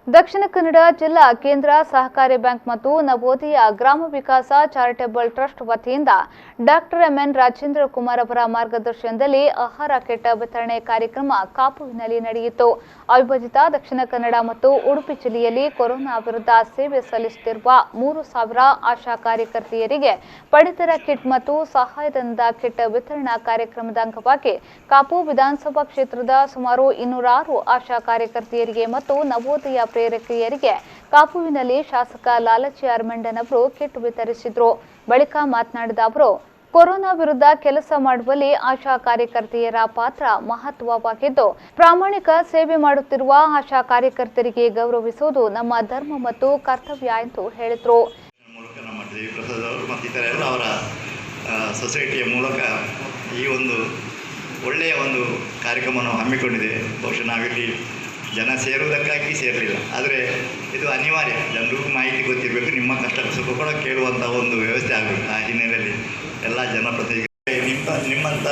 ದಕ್ಷಿಣ ಕನ್ನಡ ಜಿಲ್ಲಾ ಕೇಂದ್ರ ಸಹಕಾರಿ ಬ್ಯಾಂಕ್ ಮತ್ತು ನವೋದಯ ಗ್ರಾಮ ವಿಕಾಸ ಚಾರಿಟೇಬಲ್ ಟ್ರಸ್ಟ್ ವತಿಯಿಂದ ಡಾಕ್ಟರ್ ಎಂಎನ್ ರಾಜೇಂದ್ರ ಕುಮಾರ್ ಅವರ ಮಾರ್ಗದರ್ಶನದಲ್ಲಿ ಆಹಾರ ಕಿಟ್ ವಿತರಣೆ ಕಾರ್ಯಕ್ರಮ ಕಾಪುವಿನಲ್ಲಿ ನಡೆಯಿತು. ಅವಿಭಜಿತ ದಕ್ಷಿಣ ಕನ್ನಡ ಮತ್ತು ಉಡುಪಿ ಜಿಲ್ಲೆಯಲ್ಲಿ ಕೊರೋನಾ ವಿರುದ್ಧ ಸೇವೆ ಸಲ್ಲಿಸುತ್ತಿರುವ 3,000 ಆಶಾ ಕಾರ್ಯಕರ್ತೆಯರಿಗೆ ಪಡಿತರ ಕಿಟ್ ಮತ್ತು ಸಹಾಯಧನದ ಕಿಟ್ ವಿತರಣಾ ಕಾರ್ಯಕ್ರಮದ ಅಂಗವಾಗಿ ಕಾಪು ವಿಧಾನಸಭಾ ಕ್ಷೇತ್ರದ ಸುಮಾರು 206 ಆಶಾ ಕಾರ್ಯಕರ್ತೆಯರಿಗೆ ಮತ್ತು ನವೋದಯ ಪ್ರೇರಕಿಯರಿಗೆ ಕಾಪುವಿನಲ್ಲಿ ಶಾಸಕ ಲಾಲಚಿ ಅರಮಂಡನ್ ಅವರು ಕಿಟ್ ವಿತರಿಸಿದರು. ಬಳಿಕ ಮಾತನಾಡಿದ ಅವರು, ಕೊರೋನಾ ವಿರುದ್ಧ ಕೆಲಸ ಮಾಡುವಲ್ಲಿ ಆಶಾ ಕಾರ್ಯಕರ್ತೆಯರ ಪಾತ್ರ ಮಹತ್ವವಾಗಿದ್ದು, ಪ್ರಾಮಾಣಿಕ ಸೇವೆ ಮಾಡುತ್ತಿರುವ ಆಶಾ ಕಾರ್ಯಕರ್ತರಿಗೆ ಗೌರವಿಸುವುದು ನಮ್ಮ ಧರ್ಮ ಮತ್ತು ಕರ್ತವ್ಯ ಎಂದು ಹೇಳಿದರು. ನಮ್ಮ ದೇವಿ ಪ್ರಸಾದ್ ಅವರು ಮತ್ತು ಇತರ ಎಲ್ಲ ಅವರ ಸೊಸೈಟಿಯ ಮೂಲಕ ಈ ಒಂದು ಒಳ್ಳೆಯ ಒಂದು ಕಾರ್ಯಕ್ರಮವನ್ನು ಹಮ್ಮಿಕೊಂಡಿದೆ. ಬಹುಶಃ ನಾವಿಲ್ಲಿ ಜನ ಸೇರುವುದಕ್ಕಾಗಿ ಸೇರಲಿಲ್ಲ, ಆದರೆ ಇದು ಅನಿವಾರ್ಯ. ಜನರಿಗೂ ಮಾಹಿತಿ ಗೊತ್ತಿರಬೇಕು, ನಿಮ್ಮ ಕಷ್ಟ ಸುಖ ಕೂಡ ಕೇಳುವಂಥ ಒಂದು ವ್ಯವಸ್ಥೆ ಆಗಬೇಕು. ಆ ಹಿನ್ನೆಲೆಯಲ್ಲಿ ಎಲ್ಲ ಜನಪ್ರತಿನಿಧಿಗಳು ನಿಮ್ಮಂಥ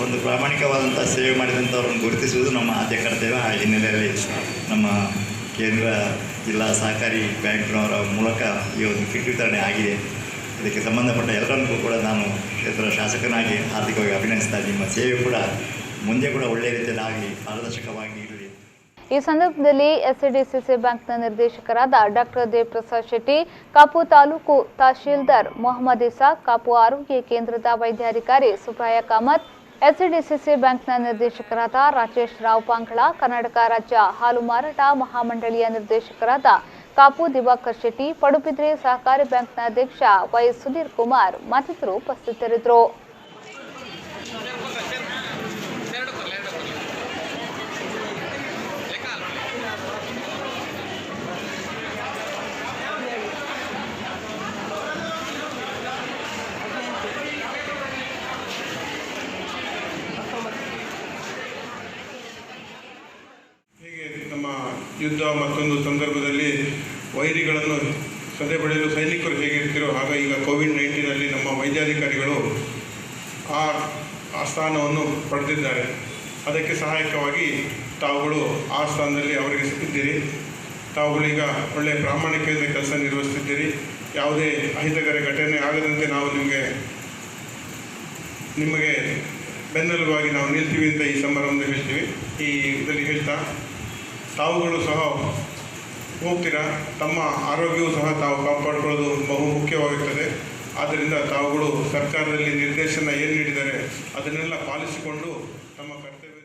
ಒಂದು ಪ್ರಾಮಾಣಿಕವಾದಂಥ ಸೇವೆ ಮಾಡಿದಂಥವ್ರನ್ನು ಗುರುತಿಸುವುದು ನಮ್ಮ ಆದ್ಯ ಕರ್ತವ್ಯ. ಆ ಹಿನ್ನೆಲೆಯಲ್ಲಿ ನಮ್ಮ ಕೇಂದ್ರ ಜಿಲ್ಲಾ ಸಹಕಾರಿ ಬ್ಯಾಂಕ್ನವರ ಮೂಲಕ ಈ ಒಂದು ಕಿಟ್ ವಿತರಣೆ ಆಗಿದೆ. ಇದಕ್ಕೆ ಸಂಬಂಧಪಟ್ಟ ಎಲ್ಲರನ್ನೂ ಕೂಡ ನಾನು ಕ್ಷೇತ್ರ ಶಾಸಕನಾಗಿ ಹಾರ್ದಿಕವಾಗಿ ಅಭಿನಂದಿಸ್ತಾ, ನಿಮ್ಮ ಸೇವೆ ಕೂಡ ಮುಂದೆ ಕೂಡ ಒಳ್ಳೆಯ ರೀತಿಯಲ್ಲಿ ಆಗಲಿ, ಪಾರದರ್ಶಕವಾಗಿ ಇರಲಿ. ಈ ಸಂದರ್ಭದಲ್ಲಿ ಎಸ್ಡಿಸಿಸಿ ಬ್ಯಾಂಕ್ನ ನಿರ್ದೇಶಕರಾದ ಡಾಕ್ಟರ್ ದೇವಪ್ರಸಾದ್ ಶೆಟ್ಟಿ, ಕಾಪು ತಾಲೂಕು ತಹಶೀಲ್ದಾರ್ ಮೊಹಮ್ಮದ್ ಇಸಾಕ್, ಕಾಪು ಆರೋಗ್ಯ ಕೇಂದ್ರದ ವೈದ್ಯಾಧಿಕಾರಿ ಸುಬ್ರಾಯ ಕಾಮತ್, ಎಸ್ಡಿಸಿಸಿ ಬ್ಯಾಂಕ್ನ ನಿರ್ದೇಶಕರಾದ ರಾಜೇಶ್ ರಾವ್ ಪಾಂಗಳ, ಕರ್ನಾಟಕ ರಾಜ್ಯ ಹಾಲು ಮಾರಾಟ ಮಹಾಮಂಡಳಿಯ ನಿರ್ದೇಶಕರಾದ ಕಾಪು ದಿವಾಕರ್ ಶೆಟ್ಟಿ, ಪಡುಬಿದ್ರಿ ಸಹಕಾರಿ ಬ್ಯಾಂಕ್ನ ಅಧ್ಯಕ್ಷ ವೈ ಸುಧೀರ್ ಕುಮಾರ್ ಮತ್ತಿತರರು ಉಪಸ್ಥಿತರಿದ್ದರು. ನಮ್ಮ ಯುದ್ಧ ಮತ್ತೊಂದು ಸಂದರ್ಭದಲ್ಲಿ ವೈರಿಗಳನ್ನು ಸದೆಬಡಿಯಲು ಸೈನಿಕರು ಹೇಗಿರ್ತಿರೋ ಹಾಗೆ ಈಗ ಕೋವಿಡ್-19ನಲ್ಲಿ ನಮ್ಮ ವೈದ್ಯಾಧಿಕಾರಿಗಳು ಆ ಸ್ಥಾನವನ್ನು ಪಡೆದಿದ್ದಾರೆ. ಅದಕ್ಕೆ ಸಹಾಯಕವಾಗಿ ತಾವುಗಳು ಆ ಸ್ಥಾನದಲ್ಲಿ ಅವರಿಗೆ ಸಿಕ್ಕಿದ್ದೀರಿ. ತಾವುಗಳೀಗ ಒಳ್ಳೆಯ ಪ್ರಾಮಾಣಿಕತೆಯಿಂದ ಕೆಲಸ ನಿರ್ವಹಿಸುತ್ತಿದ್ದೀರಿ. ಯಾವುದೇ ಅಹಿತಕರ ಘಟನೆ ಆಗದಂತೆ ನಾವು ನಿಮಗೆ ಬೆನ್ನೆಲುಬಾಗಿ ನಾವು ನಿಲ್ತೀವಿ ಅಂತ ಈ ಸಮಾರಂಭದಲ್ಲಿ ಹೇಳ್ತೀವಿ. ಈ ಇದರಲ್ಲಿ ಹೇಳ್ತಾ ತಾವುಗಳು ಸಹ ಹೋಗ್ತೀರಾ, ತಮ್ಮ ಆರೋಗ್ಯವೂ ಸಹ ತಾವು ಕಾಪಾಡಿಕೊಳ್ಳೋದು ಬಹು ಮುಖ್ಯವಾಗುತ್ತದೆ. ಆದ್ದರಿಂದ ತಾವುಗಳು ಸರ್ಕಾರದಲ್ಲಿ ನಿರ್ದೇಶನ ಏನು ನೀಡಿದ್ದಾರೆ ಅದನ್ನೆಲ್ಲ ಪಾಲಿಸಿಕೊಂಡು